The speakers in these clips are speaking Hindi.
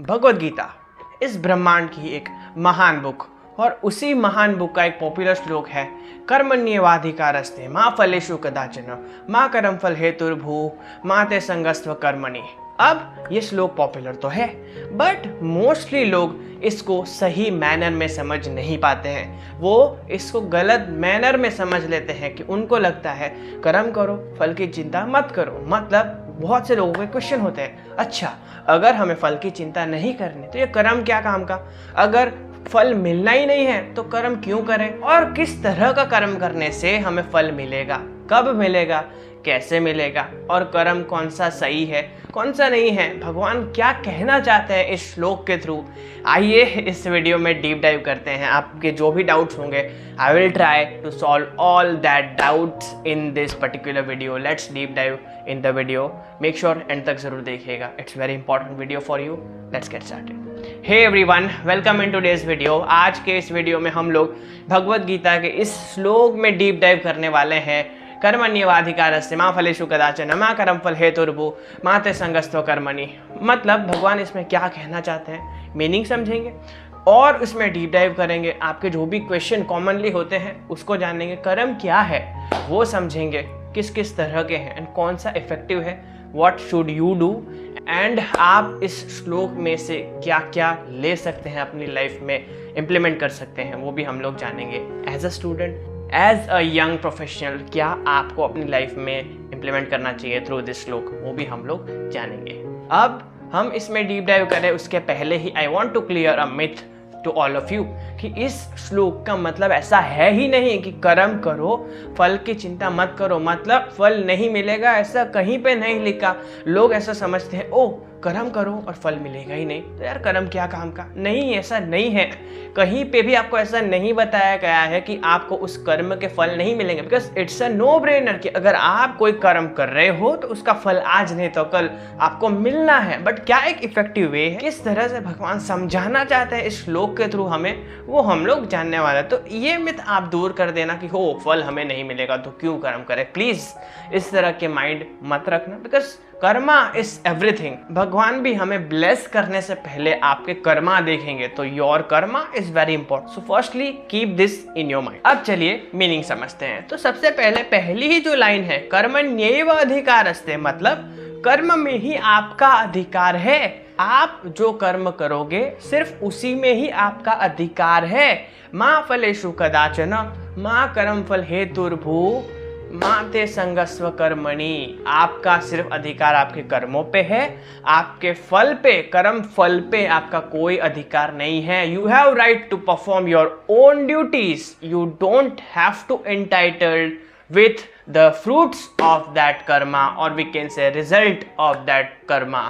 भगवद गीता इस ब्रह्मांड की एक महान बुक और उसी महान बुक का एक पॉपुलर श्लोक है कर्मण्येवाधिकारस्ते मा फलेषु कदाचन मा कर्मफल हेतुर्भू मा ते संगस्त्व कर्मणि। अब ये श्लोक पॉपुलर तो है बट मोस्टली लोग इसको सही मैनर में समझ नहीं पाते हैं। वो इसको गलत मैनर में समझ लेते हैं कि उनको लगता है कर्म करो फल की चिंता मत करो। मतलब बहुत से लोगों के क्वेश्चन होते हैं, अच्छा अगर हमें फल की चिंता नहीं करनी तो ये कर्म क्या काम का, अगर फल मिलना ही नहीं है तो कर्म क्यों करें, और किस तरह का कर्म करने से हमें फल मिलेगा, कब मिलेगा, कैसे मिलेगा, और कर्म कौन सा सही है कौन सा नहीं है, भगवान क्या कहना चाहते हैं इस श्लोक के थ्रू। आइए इस वीडियो में डीप डाइव करते हैं। आपके जो भी डाउट्स होंगे I will try to solve all that doubts in this particular video. Let's deep dive in the video, make sure end तक जरूर देखिएगा, it's very important video for you. Let's get started. Hey everyone, welcome in today's video. आज के इस वीडियो में हम लोग भगवद गीता के इस श्लोक में डीप डाइव करने वाले हैं। कर्मण्येवाधिकारस्ते मा फलेषु कदाचन मा कर्मफल हेतुर्भू मा ते संगस्त्व कर्मणि। मतलब भगवान इसमें क्या कहना चाहते हैं, मीनिंग समझेंगे और उसमें डीप डाइव करेंगे। आपके जो भी क्वेश्चन कॉमनली होते हैं उसको जानेंगे, कर्म क्या है वो समझेंगे, किस किस तरह के हैं एंड कौन सा इफेक्टिव है, what should you do, and आप इस श्लोक में से क्या क्या ले सकते हैं अपनी लाइफ में इम्प्लीमेंट कर सकते हैं, वो भी हम लोग जानेंगे। As a student, as a young professional, क्या आपको अपनी लाइफ में इम्प्लीमेंट करना चाहिए थ्रू दिस श्लोक, वो भी हम लोग जानेंगे। अब हम इसमें डीप डाइव करें उसके पहले ही I want to clear a myth to all of you कि इस श्लोक का मतलब ऐसा है ही नहीं कि कर्म करो फल की चिंता मत करो, मतलब फल नहीं मिलेगा, ऐसा कहीं पे नहीं लिखा। लोग ऐसा समझते हैं ओ कर्म करो और फल मिलेगा ही नहीं, तो यार कर्म क्या काम का। नहीं, ऐसा नहीं है, कहीं पे भी आपको ऐसा नहीं बताया गया है कि आपको उस कर्म के फल नहीं मिलेंगे। Because it's a no brainer कि अगर आप कोई कर्म कर रहे हो तो उसका फल आज नहीं तो कल आपको मिलना है। बट क्या एक इफेक्टिव वे है, किस तरह से भगवान समझाना चाहते हैं इस श्लोक के थ्रू हमें, वो हम लोग जानने वाले हैं। तो ये मिथ आप दूर कर देना कि हो फल हमें नहीं मिलेगा तो क्यों कर्म करें, प्लीज इस तरह के माइंड मत रखना। Because Karma is everything. भगवान भी हमें ब्लेस करने से पहले आपके कर्मा देखेंगे, तो your Karma is very important. So firstly keep this in your mind. अब चलिए मीनिंग समझते हैं। तो सबसे पहले पहली ही जो लाइन है कर्मण्येवाधिकारस्ते, मतलब कर्म में ही आपका अधिकार है। आप जो कर्म करोगे सिर्फ उसी में ही आपका अधिकार है। मा फलेषु कदाचन मा कर्मफल हेतुर्भू मा ते संगस्त्व कर्मणि। आपका सिर्फ अधिकार आपके कर्मों पे है, आपके फल पे, कर्म फल पे आपका कोई अधिकार नहीं है। You have right to perform your own duties, you don't have to entitled with the fruits of that karma or we can say result of that karma।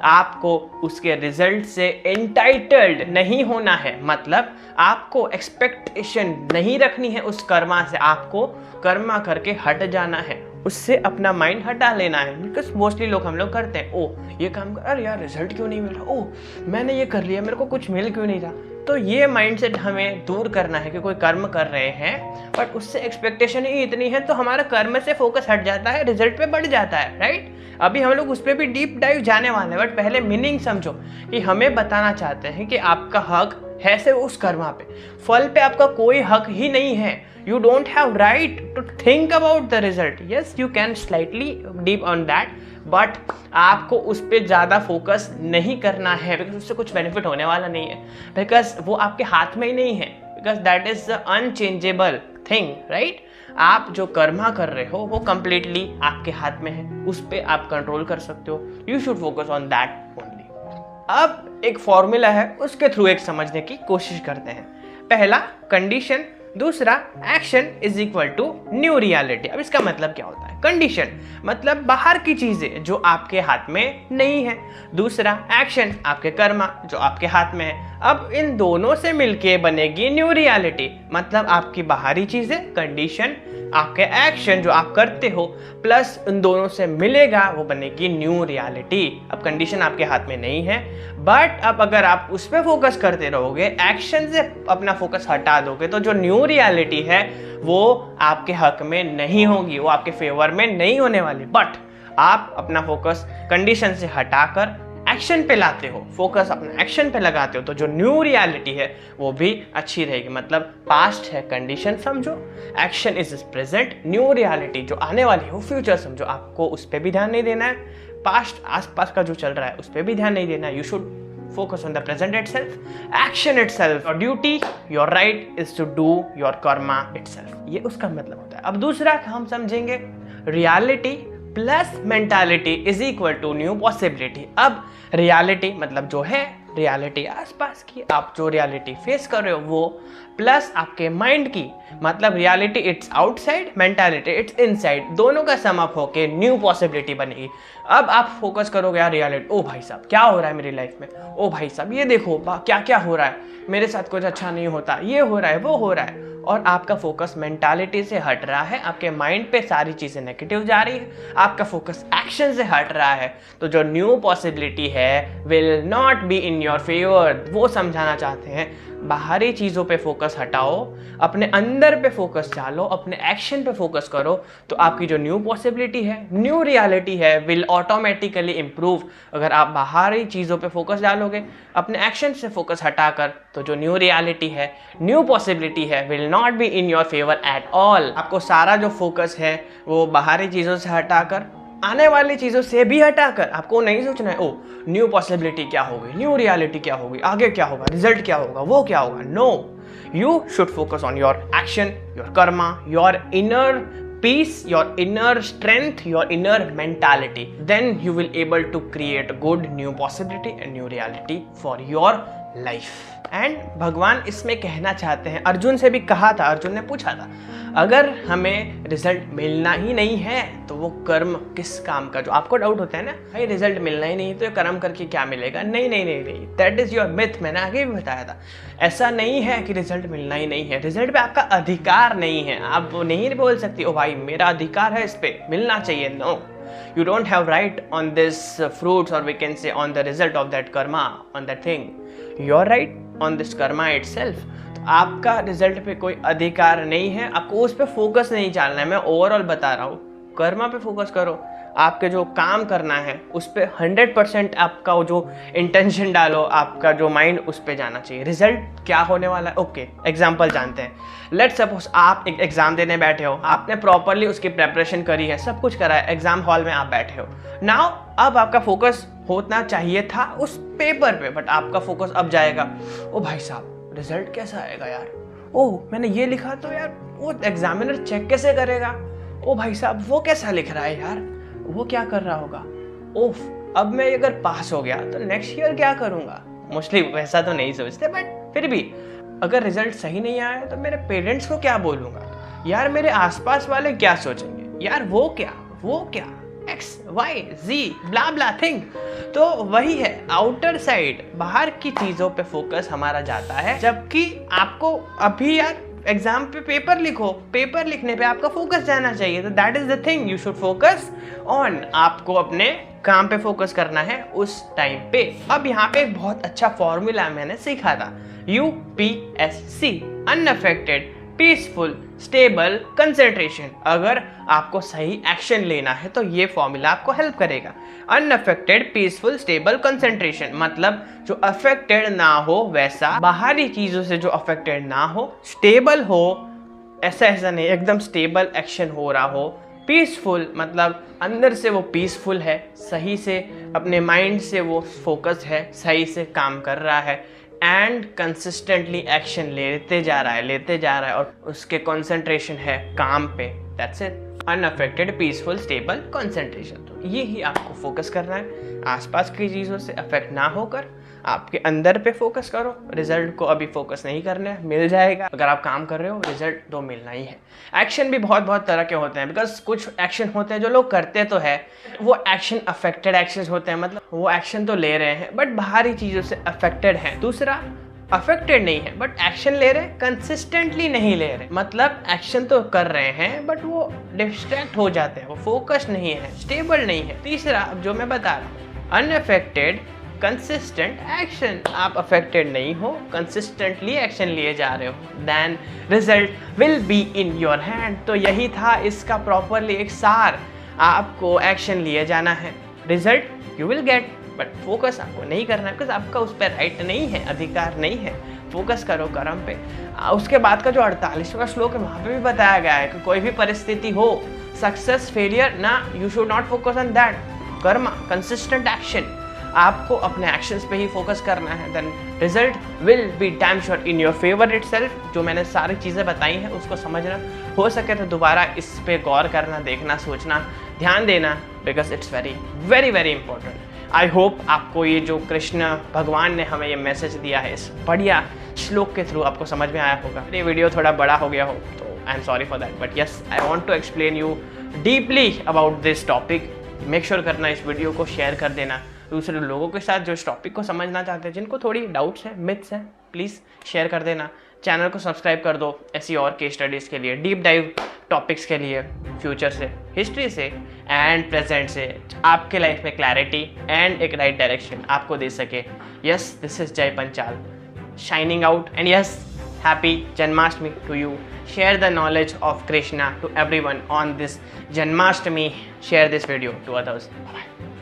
आपको उसके रिजल्ट से एंटाइटल्ड नहीं होना है, मतलब आपको एक्सपेक्टेशन नहीं रखनी है उस कर्मा से, आपको कर्मा करके हट जाना है, उससे अपना माइंड हटा लेना है। बिकॉज मोस्टली लोग हम लोग करते हैं, ओ ये काम कर, अरे यार रिजल्ट क्यों नहीं मिल रहा, ओ मैंने ये कर लिया मेरे को कुछ मिल क्यों नहीं रहा। तो ये माइंडसेट हमें दूर करना है कि कोई कर्म कर रहे हैं बट उससे एक्सपेक्टेशन ही इतनी है तो हमारा कर्म से फोकस हट जाता है, रिजल्ट पे बढ़ जाता है, राइट। अभी हम लोग उस पर भी डीप डाइव जाने वाले हैं, बट पहले मीनिंग समझो कि हमें बताना चाहते हैं कि आपका हक है सिर्फ उस कर्मा पे, फल पे आपका कोई हक ही नहीं है। You don't have right to think about the result. Yes, you can slightly deep on that, but आपको उस पर ज़्यादा फोकस नहीं करना है बिकॉज उससे कुछ बेनिफिट होने वाला नहीं है, बिकॉज वो आपके हाथ में ही नहीं है, because that is the unchangeable thing, right. आप जो कर्मा कर रहे हो वो कंप्लीटली आपके हाथ में है, उस पर आप कंट्रोल कर सकते हो। You should focus on that only. अब एक फॉर्मूला है, उसके थ्रू एक समझने की कोशिश करते हैं। पहला कंडीशन, दूसरा action is equal to new reality. अब इसका मतलब क्या होता है, कंडीशन मतलब बाहर की चीजें जो आपके हाथ में नहीं है, दूसरा एक्शन आपके कर्मा जो आपके हाथ में है। अब इन दोनों से मिलके बनेगी न्यू रियलिटी, मतलब आपकी बाहरी चीजें कंडीशन, आपके एक्शन जो आप करते हो प्लस इन दोनों से मिलेगा वो बनेगी न्यू रियलिटी। अब कंडीशन आपके हाथ में नहीं है, बट अब अगर आप उस पर फोकस करते रहोगे, एक्शन से अपना फोकस हटा दोगे, तो जो न्यू रियलिटी है वो आपके हक में नहीं होगी, वो आपके फेवर में नहीं होने वाली। बट आप अपना फोकस कंडीशन से हटाकर एक्शन पे लाते हो, फोकस अपने एक्शन पे लगाते हो, तो जो न्यू रियलिटी है वो भी अच्छी रहेगी। मतलब पास्ट है कंडीशन समझो, action is present, new reality जो आने वाली है वो फ्यूचर समझो। आपको उस पर भी ध्यान नहीं देना है, पास्ट आसपास का जो चल रहा है उस पर भी ध्यान नहीं देना है। You should focus on the present itself, action itself, your duty, your right is to do your karma itself। ये उसका मतलब होता है। अब दूसरा हम समझेंगे reality plus mentality is equal to new possibility. अब रियलिटी मतलब जो है रियलिटी आसपास की, आप जो रियलिटी फेस कर रहे हो वो, प्लस आपके माइंड की, मतलब reality it's outside, mentality it's inside, दोनों का सम अप होके न्यू पॉसिबिलिटी बनेगी। अब आप फोकस करोगे यार रियलिटी, ओ भाई साहब क्या हो रहा है मेरी लाइफ में, ओ भाई साहब ये देखो क्या क्या हो रहा है, मेरे साथ कुछ अच्छा नहीं होता, ये हो रहा है वो हो रहा है, और आपका फोकस मेंटालिटी से हट रहा है, आपके माइंड पे सारी चीज़ें नेगेटिव जा रही है, आपका फोकस एक्शन से हट रहा है, तो जो न्यू पॉसिबिलिटी है will not be in your favour. वो समझाना चाहते हैं बाहरी चीज़ों पे फोकस हटाओ, अपने अंदर पे फोकस डालो, अपने एक्शन पे फोकस करो, तो आपकी जो न्यू पॉसिबिलिटी है, न्यू रियलिटी है, विल ऑटोमेटिकली इम्प्रूव। अगर आप बाहरी चीज़ों पे फोकस डालोगे, अपने एक्शन से फोकस हटाकर, तो जो न्यू रियलिटी है, न्यू पॉसिबिलिटी है, will not be in your favour at all. आपको सारा जो फोकस है वो बाहरी चीज़ों से हटाकर, आने वाली चीज़ों से भी हटाकर, आपको नहीं सोचना है ओ न्यू पॉसिबिलिटी क्या होगी, न्यू रियलिटी क्या होगी, आगे क्या होगा, रिजल्ट क्या होगा, वो क्या होगा। No, you should focus on your action, your karma, your inner peace, your inner strength, your inner mentality. Then you will able to create good new possibility and new reality for your life. And भगवान इसमें कहना चाहते हैं, अर्जुन से भी कहा था, अर्जुन ने पूछा था अगर हमें रिजल्ट मिलना ही नहीं है तो वो कर्म किस काम का। जो आपको डाउट होता है ना भाई रिजल्ट मिलना ही नहीं तो ये कर्म करके क्या मिलेगा, नहीं नहीं नहीं नहीं, दैट इज योर मिथ। मैंने आगे भी बताया था, ऐसा नहीं है कि रिजल्ट मिलना ही नहीं है, रिजल्ट पे आपका अधिकार नहीं है। आप नहीं बोल सकते ओ भाई मेरा अधिकार है इस पे मिलना चाहिए, no, you don't have right on this fruits, or we can say on the result of that karma, on that thing, you're right on this karma itself। तो आपका रिजल्ट पे कोई अधिकार नहीं है, आपको उस पे फोकस नहीं डालना है। मैं ओवरऑल बता रहा हूँ, कर्मा पे फोकस करो, आपके जो काम करना है उस पे 100% आपका जो इंटेंशन डालो, आपका जो माइंड उस पे जाना चाहिए। रिजल्ट क्या होने वाला है, ओके एग्जाम्पल जानते हैं। लेट्स सपोज आप एक एग्जाम देने बैठे हो, आपने प्रॉपरली उसकी प्रेपरेशन करी है, सब कुछ करा है, एग्जाम हॉल में आप बैठे हो। नाउ अब आपका फोकस होना चाहिए था उस पेपर पे, बट आपका फोकस अब जाएगा ओ भाई साहब रिजल्ट कैसा आएगा यार, ओह मैंने ये लिखा तो यार वो एग्जामिनर चेक कैसे करेगा, ओ भाई साहब वो कैसा लिख रहा है यार, वो क्या कर रहा होगा, ओफ अब मैं अगर पास हो गया तो नेक्स्ट ईयर क्या करूँगा। मोस्टली वैसा तो नहीं सोचते, बट फिर भी अगर रिजल्ट सही नहीं आया तो मेरे पेरेंट्स को क्या बोलूँगा यार, मेरे आसपास वाले क्या सोचेंगे यार, वो क्या एक्स वाई जी ब्ला ब्ला थिंग। तो वही है, आउटर साइड बाहर की चीज़ों पे फोकस हमारा जाता है, जबकि आपको अभी यार एग्जाम पे पेपर लिखो, पेपर लिखने पे आपका फोकस जाना चाहिए। तो that is the thing, you should focus on, आपको अपने काम पे फोकस करना है उस टाइम पे। अब यहाँ पे एक बहुत अच्छा फॉर्मूला मैंने सीखा था, UPSC, unaffected, peaceful, stable, concentration. अगर आपको सही एक्शन लेना है तो ये फॉर्मूला आपको हेल्प करेगा। अनअफेक्टेड, पीसफुल, स्टेबल, कंसंट्रेशन, मतलब जो अफेक्टेड ना हो वैसा, बाहरी चीजों से जो अफेक्टेड ना हो, स्टेबल हो, ऐसा नहीं एकदम स्टेबल एक्शन हो रहा हो, पीसफुल मतलब अंदर से वो पीसफुल है, सही से अपने माइंड से वो फोकस है, सही से काम कर रहा है, एंड कंसिस्टेंटली एक्शन लेते जा रहा है और उसके कंसंट्रेशन है काम पे। That's it, unaffected, peaceful, stable, concentration. तो ये ही आपको फोकस करना है, आसपास की चीज़ों से अफेक्ट ना होकर आपके अंदर पे फोकस करो। रिजल्ट को अभी फोकस नहीं करना है, मिल जाएगा। अगर आप काम कर रहे हो रिजल्ट तो मिलना ही है। एक्शन भी बहुत तरह के होते हैं, बिकॉज कुछ एक्शन होते हैं जो लोग करते तो है, वो एक्शन अफेक्टेड एक्शन होते हैं, मतलब वो एक्शन तो ले रहे हैं बट बाहरी चीज़ों से अफेक्टेड है। दूसरा अफेक्टेड नहीं है बट एक्शन ले रहे हैं, कंसिस्टेंटली नहीं ले रहे, मतलब एक्शन तो कर रहे हैं बट वो डिस्ट्रैक्ट हो जाते हैं, वो फोकस नहीं है, स्टेबल नहीं है। तीसरा अब जो मैं बता रहा हूँ, अनअफेक्टेड, कंसिस्टेंट एक्शन, आप अफेक्टेड नहीं हो, कंसिस्टेंटली एक्शन लिए जा रहे हो, then result will be in your hand. तो यही था इसका प्रॉपरली एक सार, आपको एक्शन लिए जाना है, result you will get. But focus आपको नहीं करना है, बिकॉज आपका उस पर राइट नहीं है, अधिकार नहीं है। फोकस करो कर्म पे। उसके बाद का जो 48वां श्लोक है वहाँ पे भी बताया गया है कि कोई भी परिस्थिति हो, सक्सेस फेलियर ना, you should not focus on that. कर्म, कंसिस्टेंट एक्शन, आपको अपने एक्शंस पे ही फोकस करना है, then result will be damn sure in your favour itself. जो मैंने सारी चीज़ें बताई हैं उसको समझना, हो सके तो दोबारा इस पे गौर करना, देखना, सोचना, ध्यान देना, because it's very very very important. I hope आपको ये जो कृष्ण भगवान ने हमें ये मैसेज दिया है इस बढ़िया श्लोक के थ्रू आपको समझ में आया होगा। ये वीडियो थोड़ा बड़ा हो गया हो तो I am sorry for that, but yes I want to explain you deeply about this topic. Make sure करना इस वीडियो को शेयर कर देना दूसरे लोगों के साथ जो इस टॉपिक को समझना चाहते हैं, जिनको थोड़ी डाउट्स हैं, मिथ्स हैं, प्लीज़ शेयर कर देना। चैनल को सब्सक्राइब कर दो ऐसी और केस स्टडीज़ के लिए, डीप डाइव टॉपिक्स के लिए, फ्यूचर से, हिस्ट्री से एंड प्रेजेंट से, आपके लाइफ में क्लैरिटी एंड एक राइट डायरेक्शन आपको दे सके। Yes, this is Jay Panchal shining out, and yes, happy Janmashtami to you. Share the knowledge of Krishna to everyone on this Janmashtami. Share this video to others. Bye bye.